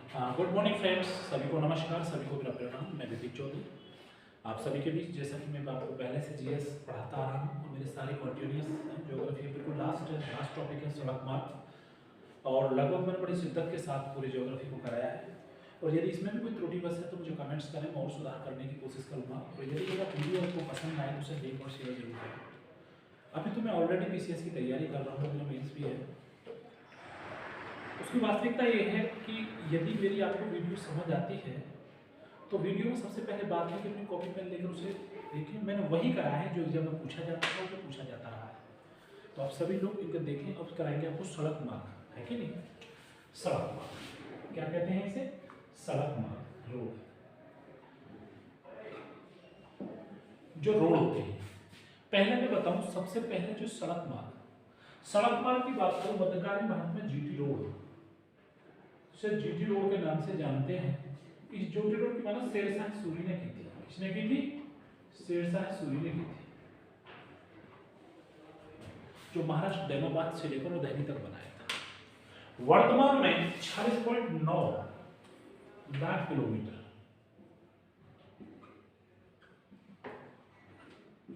Good morning friends, सभी को नमस्कार, सभी को मेरा प्रणाम। मैं विपिन चौधरी आप सभी के बीच। जैसा कि मैं आपको पहले से जीएस पढ़ाता आ रहा हूँ और मेरे सारे कॉन्टिन्यूस ज्योग्राफी बिल्कुल लास्ट टॉपिक है सड़क मार्ग, और लगभग मैंने बड़ी शिद्दत के साथ पूरी ज्योग्राफी को कराया है। और यदि इसमें भी कोई त्रुटि बस है तो मुझे कमेंट्स करें, मैं और सुधार करने की कोशिश करूँगा। और यदि मेरा वीडियो आपको पसंद आए तो उसे लाइक और शेयर जरूर करें। अभी तो मैं ऑलरेडी पीसीएस की तैयारी कर रहा हूँ, मेरा मेंस भी है। उसकी वास्तविकता ये है कि यदि मेरी आपको वीडियो समझ आती है तो वीडियो में सबसे पहले बात है कि अपनी कॉपी पेन लेकर उसे देखिए। मैंने वही करा है जो एग्जाम में पूछा जाता था, जो पूछा जाता रहा है। तो आप सभी लोग इनको देखें। अब कराएंगे आपको सड़क मार्ग, है कि नहीं। सड़क मार्ग क्या कहते हैं इसे? सड़क मार्ग, रोड। जो रोड होते हैं, पहले मैं बताऊं, सबसे पहले जो सड़क मार्ग की बात करूं, मध्यकालीन भारत में जीटी रोड से जीटी रोड के नाम से जानते हैं। इस जीटी रोड की माना शेरशाह सूरी ने की थी। किसने की थी? शेरशाह सूरी ने की थी, जो महाराष्ट्र डैमाबाद से लेकर और दिल्ली तक बनाया था। वर्तमान में 46.9 लाख किलोमीटर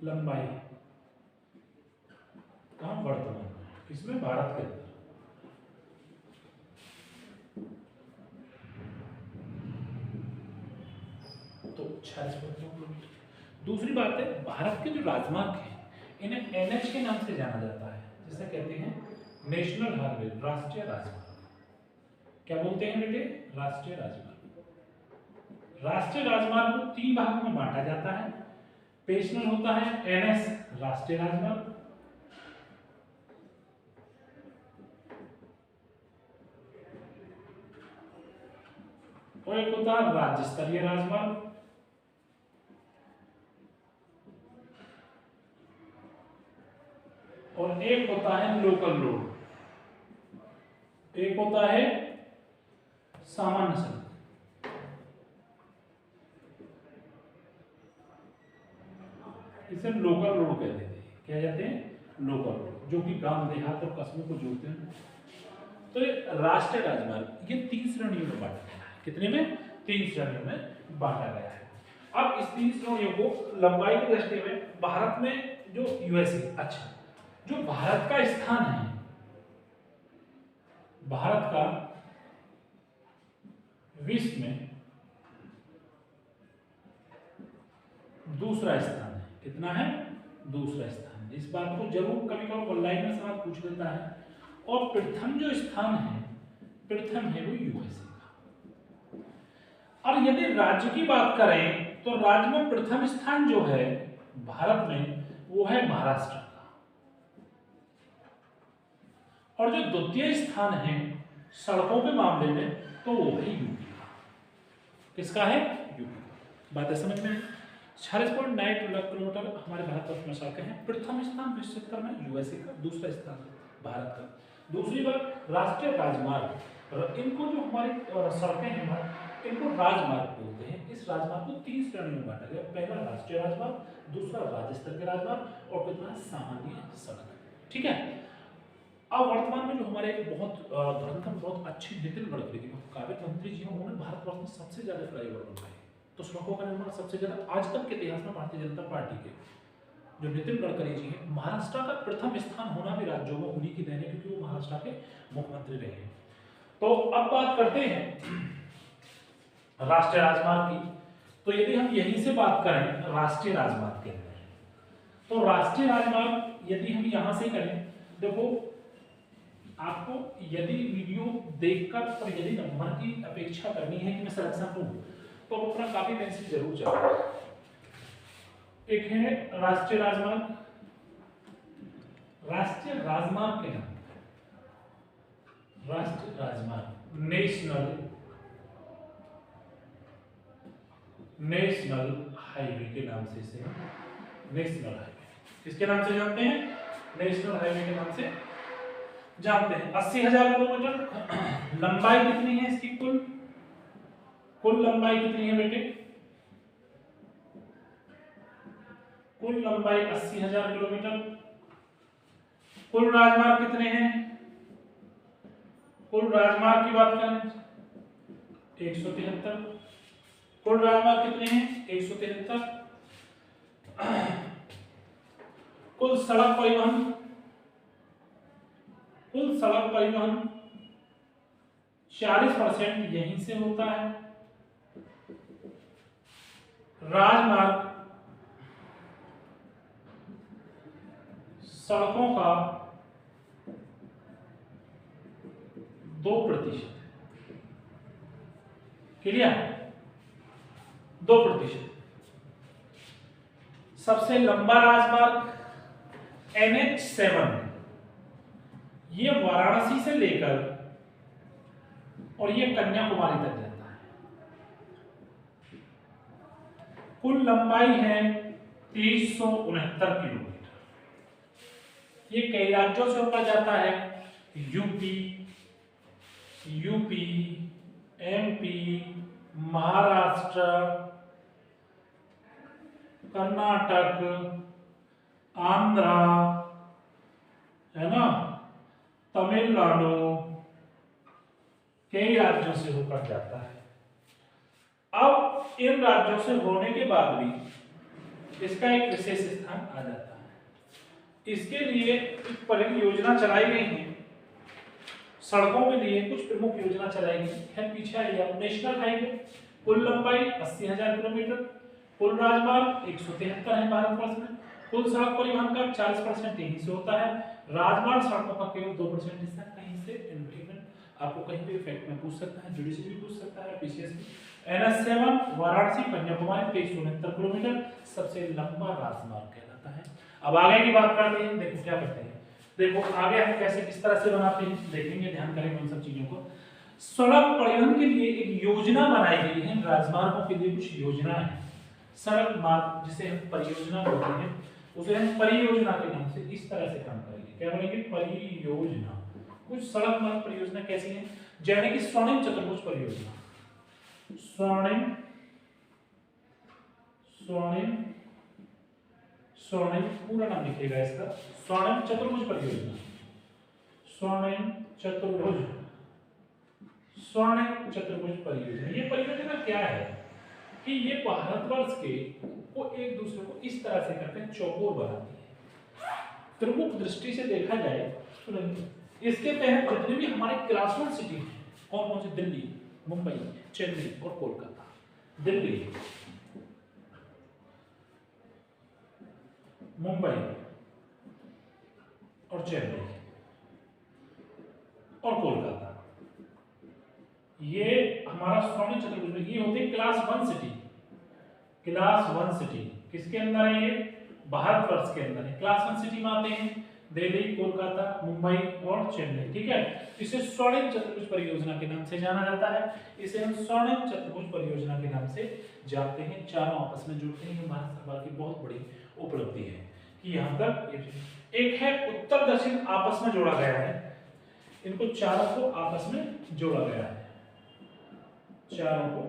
लंबाई। कहां? वर्तमान में। किसमें? भारत के अंदर। तो 46.9 किलोमीटर। दूसरी बात है, भारत के जो राजमार्ग हैं इन्हें एनएच के नाम से जाना जाता है, जिसे कहते हैं नेशनल हाईवे, राष्ट्रीय राजमार्ग। क्या बोलते हैं बेटे? राष्ट्रीय राजमार्ग। राष्ट्रीय राजमार्ग को 3 भागों में बांटा जाता है। नेशनल होता है एनएस, राष्ट्रीय राजमार्ग। और एक होता है राज्य स्तरीय राजमार्ग। और एक होता है लोकल रोड, एक होता है सामान्य सड़क। इसे लोकल रोड कहते हैं। क्या कहते हैं? लोकल रोड, जो कि गांव देहात और कस्बों को जोड़ते हैं। तो ये राष्ट्रीय राजमार्ग, ये 3 श्रेणियों में बांटा गया है। कितने में? 3 श्रेणियों में बांटा गया है। अब इस 3 श्रेणियों को लंबाई की दृष्टि में भारत में जो यूएसए, अच्छा, जो भारत का स्थान है, भारत का विश्व में दूसरा स्थान है। कितना है? दूसरा स्थान। इस बात को जरूर कभी कभी ऑनलाइन में सवाल पूछ लेता है। और प्रथम जो स्थान है, प्रथम है वो यूएसए का। और यदि राज्य की बात करें तो राज्य में प्रथम स्थान जो है भारत में वो है महाराष्ट्र का। और जो द्वितीय स्थान है सड़कों के मामले में तो वो है यूपी का। किसका है? यूपी का। बात है समझ में? 46.9 लाख किलोमीटर हमारे भारतवर्ष में सड़कें हैं। प्रथम स्थान विश्व में यूएसए का, दूसरा स्थान भारत का। दूसरी बात, राष्ट्रीय राजमार्ग, इनको जो हमारी सड़कें हैं इनको राजमार्ग बोलते हैं। इस राजमार्ग को 3 श्रेणियों में बांटा गया। पहला राष्ट्रीय राजमार्ग, दूसरा राज्य स्तर के राजमार्ग, और तीसरा सामान्य सड़क। ठीक है। अब वर्तमान में जो हमारे एक बहुत धुरंधर, बहुत अच्छे नितिन गडकरी जी, काबिल मंत्री जी, उन्होंने भारतवर्ष में सबसे ज्यादा फ्लाईओवर बनवाए। तो सड़कों का निर्माण सबसे ज्यादा आज तक के इतिहास में भारतीय जनता पार्टी के जो नितिन गडकरी जी हैं, महाराष्ट्र का प्रथम स्थान होना भी राज्यों में उन्हीं की देन है, क्योंकि वो महाराष्ट्र के मुख्यमंत्री रहे हैं। तो अब बात करते हैं राष्ट्रीय राजमार्ग की। तो यदि हम यहीं से बात करें राष्ट्रीय राजमार्ग के अंदर, तो राष्ट्रीय राजमार्ग यदि हम यहां से करें, देखो आपको यदि वीडियो देखकर और यदि नंबर की अपेक्षा करनी है कि मैं सिलेक्शन लूं तो अपना काफी पेंसिल जरूर चाहिए। एक है राष्ट्रीय राजमार्ग, राष्ट्रीय राजमार्ग के नाम, राष्ट्रीय राजमार्ग, नेशनल हाईवे के नाम से इसे नेशनल हाईवे, किसके नाम से जानते हैं? नेशनल हाईवे के नाम से जानते हैं। 80,000 किलोमीटर लंबाई कितनी है इसकी? कुल लंबाई कितनी है बेटे? कुल लंबाई 80,000 किलोमीटर। कुल राजमार्ग कितने हैं? कुल राजमार्ग की बात करें 173। कुल राजमार्ग कितने हैं? 173। कुल सड़क परिवहन 40% यहीं से होता है। राजमार्ग सड़कों का 2%। क्लियर? 2%। सबसे लंबा राजमार्ग NH7, ये वाराणसी से लेकर और ये कन्याकुमारी तक जाता है। कुल लंबाई है 369 किलोमीटर। ये कई राज्यों से होकर जाता है, यूपी, MP, महाराष्ट्र, कर्नाटक, आंध्रा, है ना, तमिलनाडु, कई राज्यों से होकर जाता है। अब इन राज्यों से होने के बाद भी इसका एक विशेष स्थान आ जाता है। इसके लिए एक परियोजना चलाई गई है, सड़कों के लिए कुछ प्रमुख योजना चलाई गई है। पीछे आइए, नेशनल हाईवे कुल लंबाई 80,000 किलोमीटर, कुल राजमार्ग 173 है भारतवर्ष में, कुल सड़क परिवहन का 40% यहीं से होता है। राजमार्ग सड़कों का केवल 2% हिस्सा कहीं से इन्वेस्टमेंट, आपको कहीं भी इफेक्ट में पूछ सकता है, जुडिशरी भी पूछ सकता है, पीसीएस भी। NH7 वाराणसी कन्याकुमारी 2369 किलोमीटर सबसे लंबा राजमार्ग कहलाता है। अब आगे की बात करते हैं, देखो क्या करते हैं, देखो आगे हम कैसे किस तरह से बनाते हैं देखेंगे, ध्यान करेंगे उन सब चीजों को। सड़क परिवहन के लिए एक योजना बनाई गई है, राजमार्गों के लिए कुछ योजना है। सड़क मार्ग जिसे हम परियोजना बोलते हैं, उसे हम परियोजना के नाम से इस तरह से काम करेंगे। क्या बोलेंगे? परियोजना। कुछ सड़क मार्ग परियोजना कैसी है? जैसे कि स्वर्णिम चतुर्भुज परियोजना, स्वर्णिम पूरा नाम लिखिएगा इसका, स्वर्णिम चतुर्भुज परियोजना, स्वर्णिम चतुर्भुज परियोजना। ये परियोजना क्या है कि ये भारतवर्ष के को एक दूसरे को इस तरह से करके चौकोर बनाती है। प्रमुख दृष्टि से देखा जाए तो इसके तहत जितने भी हमारे क्लास 1 सिटी हैं, कौन कौन से? दिल्ली, मुंबई, चेन्नई और कोलकाता। दिल्ली, मुंबई और चेन्नई और कोलकाता, ये हमारा स्वर्णिम चतुर्भुज में ये होते हैं क्लास 1 सिटी। क्लास 1 सिटी किसके अंदर है? ये भारतवर्ष के अंदर है। क्लास 1 सिटी में आते हैं दिल्ली, कोलकाता, मुंबई और चेन्नई। ठीक है, इसे स्वर्णिम चतुर्भुज परियोजना के नाम से जाना जाता है। इसे हम स्वर्णिम चतुर्भुज परियोजना के नाम से जानते हैं। चारों आपस में जुड़ते हैं। भारत सरकार की बहुत बड़ी उपलब्धि है कि यहाँ तक एक है उत्तर दक्षिण आपस में जोड़ा गया है। इनको चारों को आपस में जोड़ा गया है, चारों को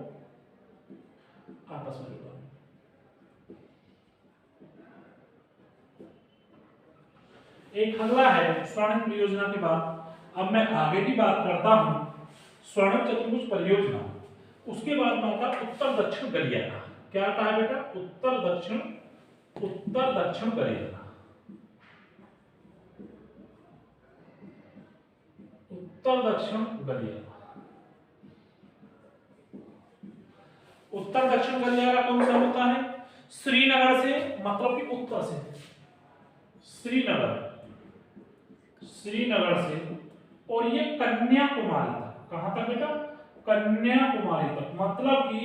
आपस में जोड़ा। एक अगला है स्वर्णिम परियोजना के बाद अब मैं आगे की बात करता हूं स्वर्णिम चतुर्भुज परियोजना। उसके बाद में आता उत्तर दक्षिण गलियारा। क्या कहा बेटा? उत्तर दक्षिण गलियारा। उत्तर दक्षिण गलियारा कौन सा होता है? श्रीनगर से, मतलब कि उत्तर से, श्रीनगर से और ये कन्याकुमारी तक। कहां तक बेटा? कन्याकुमारी तक, मतलब कि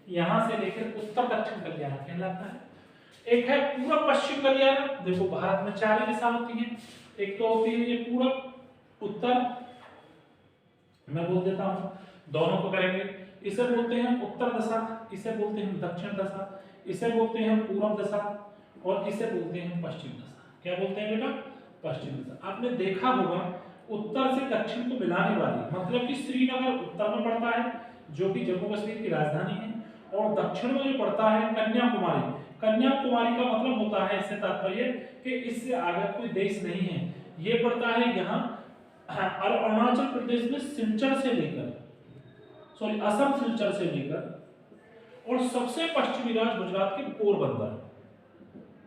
यहां से लेकर उत्तर दक्षिण गलियारा कहलाता है। एक है पूर्व पश्चिम गलियारा। देखो भारत में 4 दिशा होती हैं। एक तो होती है ये पूर्व, उत्तर, मैं बोल देता हूं, दोनों को करेंगे। इसे बोलते हैं उत्तर दशा, इसे बोलते हैं दक्षिण दशा, इसे बोलते हैं पूर्व दशा और इसे बोलते हैं पश्चिम दशा। क्या बोलते हैं बेटा? पश्चिम दशा। आपने देखा होगा उत्तर से दक्षिण को मिलाने वाली, मतलब कि श्रीनगर उत्तर में पड़ता है जो कि जम्मू कश्मीर की राजधानी है, और दक्षिण में जो पड़ता है कन्याकुमारी। कन्याकुमारी का मतलब होता है, इससे तात्पर्य कि इससे आगे कोई देश नहीं है। ये पड़ता है यहाँ और अरुणाचल प्रदेश में सिलचर से लेकर सॉरी असम सिलचर से लेकर और सबसे पश्चिमी राज्य गुजरात के पोरबंदर,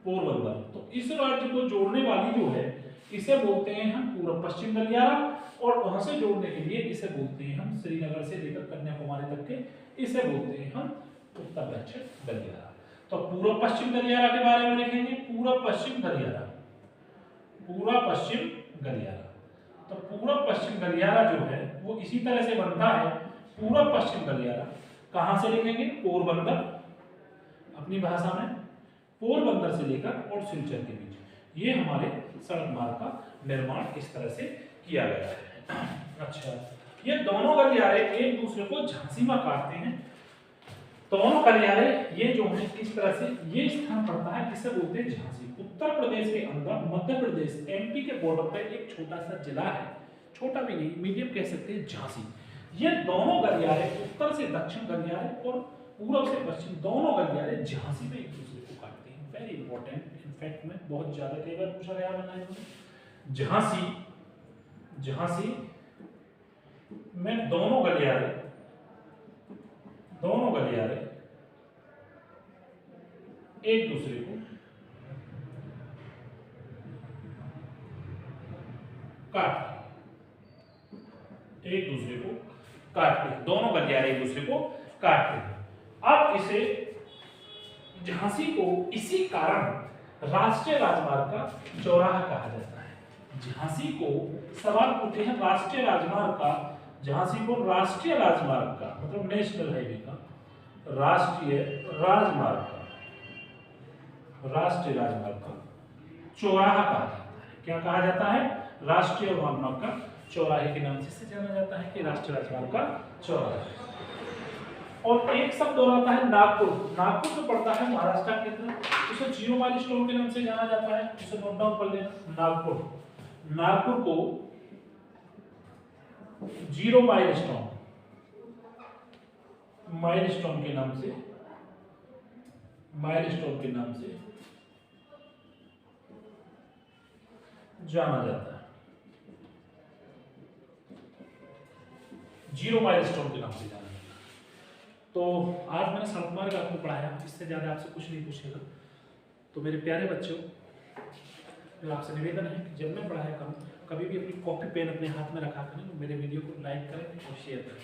पोरबंदर, तो इस राज्य को जोड़ने वाली जो है इसे बोलते हैं हम पूर्व पश्चिम गलियारा, और वहां से जोड़ने के लिए इसे बोलते हैं हम श्रीनगर से लेकर कन्याकुमारी तक के इसे बोलते हैं हम उत्तर दक्षिण गलियारा। तो पूर्व पश्चिम गलियारा के बारे में लिखेंगे, पूर्व पश्चिम गलियारा, पूर्व पश्चिम गलियारा। तो पूर्व पश्चिम गलियारा जो है वो इसी तरह से बनता है। पूर्व पश्चिम गलियारा कहां से लिखेंगे, पोरबंदर, अपनी भाषा में पोरबंदर से लेकर और सिलचर के बीच ये हमारे सड़क मार्ग का निर्माण इस तरह से किया गया है। अच्छा, ये दोनों गलियारे एक दूसरे को झांसी में काटते हैं। दोनों गलियारे ये जो है इस तरह से ये स्थान पड़ता है, इसे बोलते हैं झांसी। उत्तर प्रदेश के अंदर मध्य प्रदेश एमपी के बॉर्डर पर एक छोटा सा जिला है, छोटा भी नहीं मीडियम कह सकते हैं, झांसी। ये दोनों गलियारे उत्तर से दक्षिण गलियारे और पूर्व से पश्चिम दोनों गलियारे झांसी में एक दूसरे को काटते हैं। वेरी इंपॉर्टेंट, इनफैक्ट में बहुत ज्यादा कई बार पूछा गया है। झांसी, झांसी में दोनों गलियारे एक दूसरे को एक दूसरे को काटते हैं, दोनों गलियारे एक दूसरे को काटते हैं। अब इसे झांसी को इसी कारण राष्ट्रीय राजमार्ग का चौराहा कहा जाता है। झांसी को सवाल पूछते हैं राष्ट्रीय राजमार्ग का, झांसी को राष्ट्रीय राजमार्ग का मतलब नेशनल हाईवे का, राष्ट्रीय राजमार्ग का, राष्ट्रीय राजमार्ग का चौराहा कहा जाता है। क्या कहा जाता है, राष्ट्रीय राजमार्ग का चौराहे के नाम से जाना जाता है कि राष्ट्रीय राजमार्ग का चौराहा। और एक शब्द और आता है नागपुर, नागपुर जो पड़ता है महाराष्ट्र के अंदर, उसे 0 माइल स्टोन के नाम से जाना जाता है, उसे नोट डाउन कर लेना। नागपुर, नागपुर को 0 माइल स्टोन, माइल स्टोन के नाम से, माइल स्टोन के नाम से जाना जाता है, 0 माइल स्टोन के नाम से जाना जाता है। तो आज मैंने सड़क मार्ग आपको पढ़ाया, इससे ज्यादा आपसे कुछ नहीं पूछेगा। तो मेरे प्यारे बच्चों, मेरा आपसे निवेदन है कि जब मैं पढ़ाया करूँ कभी भी अपनी कॉपी पेन अपने हाथ में रखा करें, मेरे वीडियो को लाइक करें और शेयर करें।